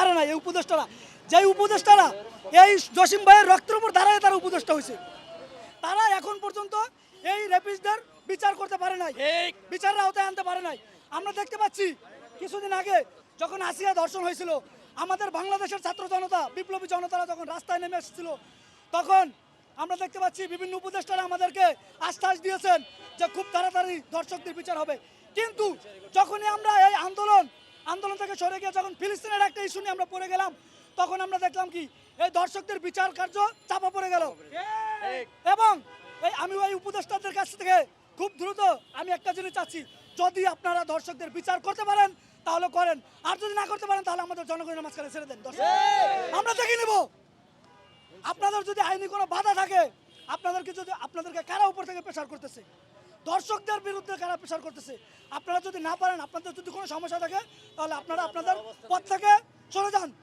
পারে না এই উপদেষ্টারা, যেই উপদেষ্টারা এই জসিম ভাইয়ের রক্তের উপর দাঁড়ায় তারা উপদেষ্টা হয়েছে, তারা এখন পর্যন্ত এই রেপিস্টদের বিচার করতে পারে নাই, বিচারের আওতায় আনতে পারে নাই। আমরা দেখতে পাচ্ছি কিছুদিন আগে যখন আসিয়া ধর্ষণ হয়েছিল, আমাদের বাংলাদেশের ছাত্র জনতা, বিপ্লবী জনতারা যখন রাস্তায় নেমে এসেছিল, তখন আমরা দেখতে পাচ্ছি বিভিন্ন উপদেষ্টারা আমাদেরকে আশ্বাস দিয়েছেন যে খুব তাড়াতাড়ি ধর্ষকদের বিচার হবে। কিন্তু যখনই আমরা এই আন্দোলন থেকে সরে গিয়ে যখন ফিলিস্তিনের একটা ইস্যু নিয়ে আমরা পড়ে গেলাম, তখন আমরা দেখলাম কি এই ধর্ষকদের বিচার কার্য চাপা পড়ে গেল। এবং আমি ওই উপদেষ্টাদের কাছ থেকে খুব দ্রুত আমি একটা জিনিস চাচ্ছি, যদি আপনারা দর্শকদের বিচার করতে পারেন তাহলে করেন, আর যদি না করতে পারেন তাহলে আমাদের জনগণের মাঝখানে ছেড়ে দেন। দর্শক আমরা দেখে নেব। আপনাদের যদি আইনি কোনো বাধা থাকে, আপনাদেরকে কারা উপর থেকে প্রেসার করতেছে, দর্শকদের বিরুদ্ধে কারা প্রেসার করতেছে, আপনারা যদি না পারেন, আপনাদের যদি কোনো সমস্যা থাকে তাহলে আপনারা আপনাদের পথ থেকে চলে যান।